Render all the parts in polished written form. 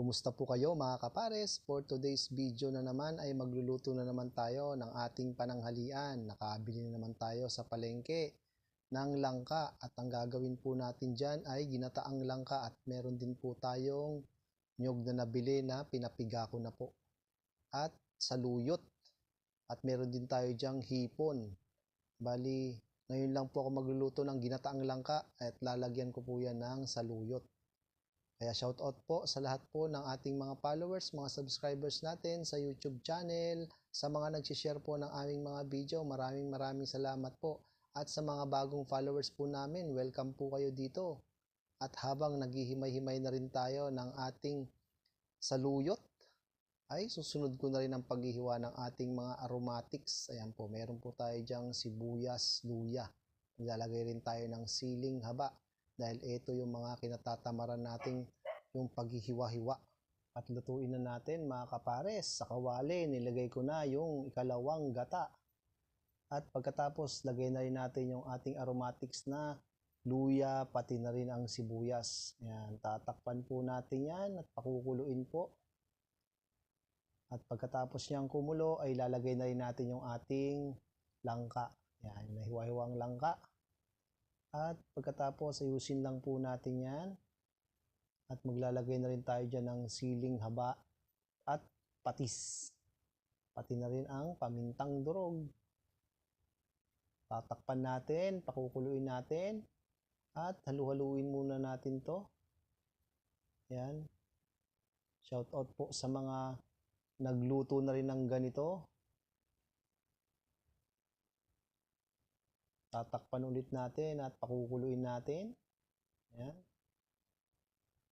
Kumusta po kayo mga kapares? For today's video na naman ay magluluto na naman tayo ng ating pananghalian. Nakabili na naman tayo sa palengke ng langka at ang gagawin po natin dyan ay ginataang langka at meron din po tayong nyog na nabili na pinapiga ko na po at saluyot at meron din tayo dyang hipon. Bali, ngayon lang po ako magluluto ng ginataang langka at lalagyan ko po yan ng saluyot. Kaya shoutout po sa lahat po ng ating mga followers, mga subscribers natin sa YouTube channel, sa mga nag-share po ng aming mga video, maraming salamat po. At sa mga bagong followers po namin, welcome po kayo dito. At habang naghihimay-himay na rin tayo ng ating saluyot, ay susunod ko na rin ang paghihiwa ng ating mga aromatics. Ayan po, meron po tayo dyang sibuyas, luya. Maglalagay rin tayo ng siling haba. Dahil ito yung mga kinatatamaran nating yung paghihiwa-hiwa. At lutuin na natin mga kapares. Sa kawali, nilagay ko na yung ikalawang gata. At pagkatapos, lagay na rin natin yung ating aromatics na luya, pati na rin ang sibuyas. Yan, tatakpan po natin yan at pakukuluin po. At pagkatapos niyang kumulo, ay lalagay na rin natin yung ating langka. Yan, nahiwa-hiwang langka. At pagkatapos ayusin lang po natin yan. At maglalagay na rin tayo dyan ng siling haba at patis. Pati na rin ang pamintang durog. Tatakpan natin, pakukuluin natin. At halu-haluin muna natin to. Yan. Shoutout po sa mga nagluto na rin ng ganito. Tatakpan ulit natin at pakukuluin natin. Ayan.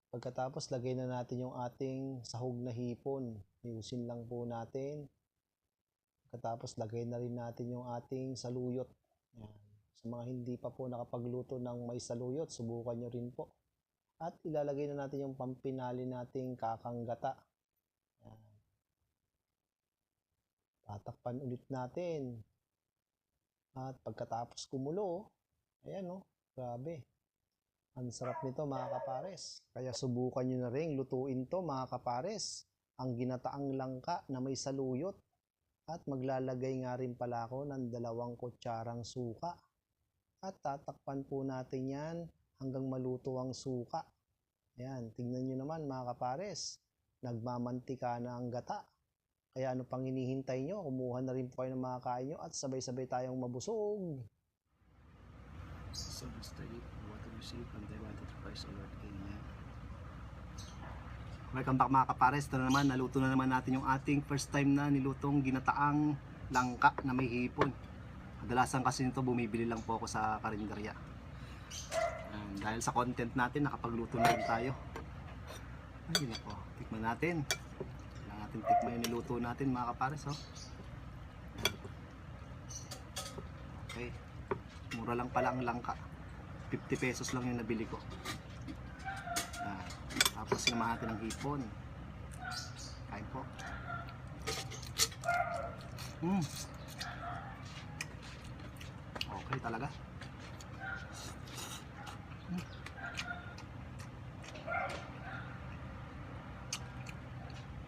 Pagkatapos, lagay na natin yung ating sahog na hipon. Ayusin lang po natin. Pagkatapos, lagay na rin natin yung ating saluyot. Ayan. Sa mga hindi pa po nakapagluto ng may saluyot, subukan nyo rin po. At ilalagay na natin yung pampinali nating kakanggata. Ayan. Tatakpan ulit natin. At pagkatapos kumulo, ayan o, grabe. Ang sarap nito mga kapares. Kaya subukan nyo na rin lutuin to mga kapares. Ang ginataang langka na may saluyot. At maglalagay nga rin pala ako ng 2 kutsarang suka. At tatakpan po natin yan hanggang maluto ang suka. Ayan, tingnan nyo naman mga kapares. Nagmamantika na ang gata. Kaya ano pang hinihintay nyo? Kumuha na rin po kayo ng mga kain nyo at sabay-sabay tayong mabusog. So study what we receive and they wanted to praise the Lord. Amen. Welcome back mga kapares. Ito na naman, naluto na naman natin yung ating first time na nilutong ginataang langka na may hipon. Kadalasan kasi nito bumibili lang po ako sa karinderya. Dahil sa content natin, nakapagluto na rin tayo. Ayun po, tikman natin. Tikman yung niluto natin mga kapares. Oh. Okay, mura lang pala ang langka, 50 pesos lang yung nabili ko. Tapos yung natin ng hipon. Kain po. Okay talaga.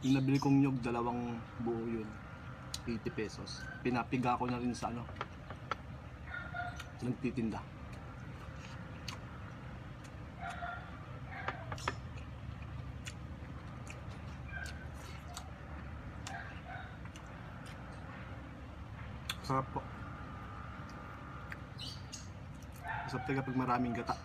Yung nabili kong nyog, 2 buo yun, 80 pesos. Pinapiga ko na rin sa nagtitinda. Sarap po. Sarap talaga pag maraming gata.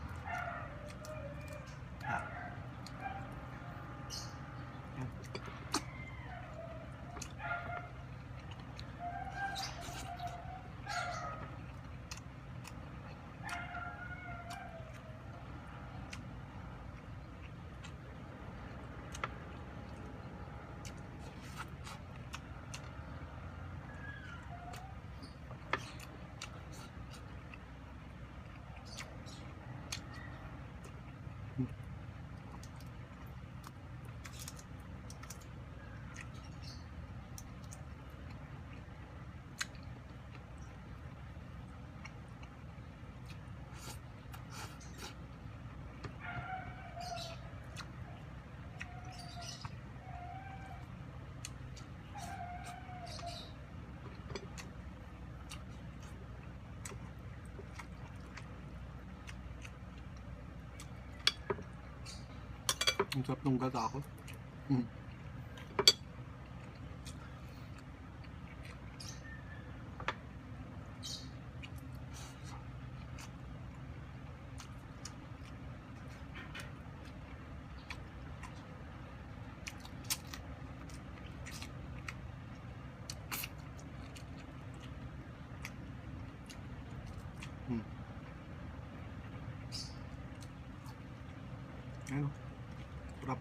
Ang sarap ng gata ako. Mm. Mm. Ano? Sarap.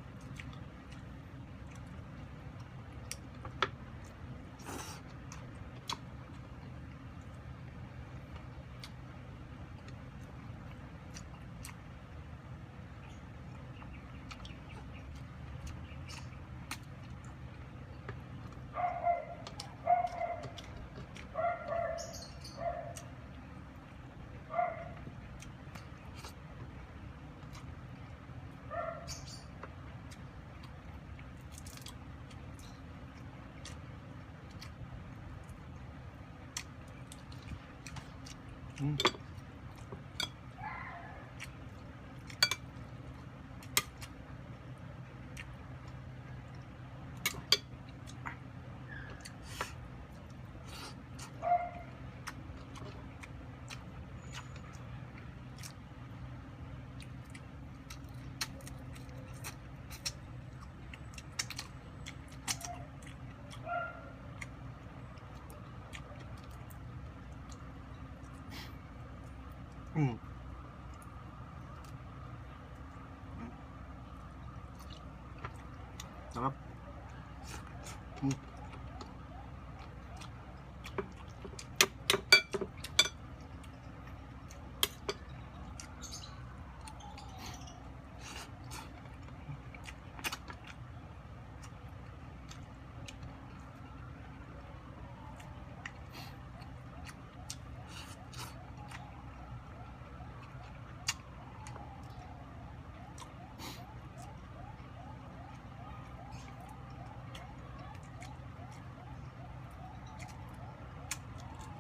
Mm. Mm. Sarap. Mm.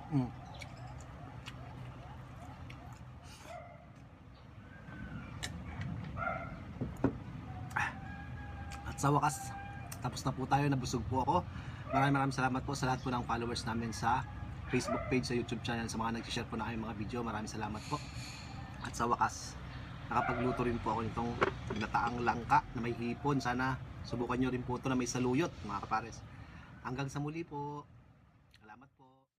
Mm. At sa wakas, tapos na po tayo, nabusog po ako. Maraming salamat po sa lahat po ng followers namin sa Facebook page, sa YouTube channel, sa mga nag-share po na kayong mga video. Maraming salamat po. At sa wakas, nakapagluto rin po ako nitong ginataang langka na may hipon. Sana subukan nyo rin po ito na may saluyot, mga kapares. Hanggang sa muli po.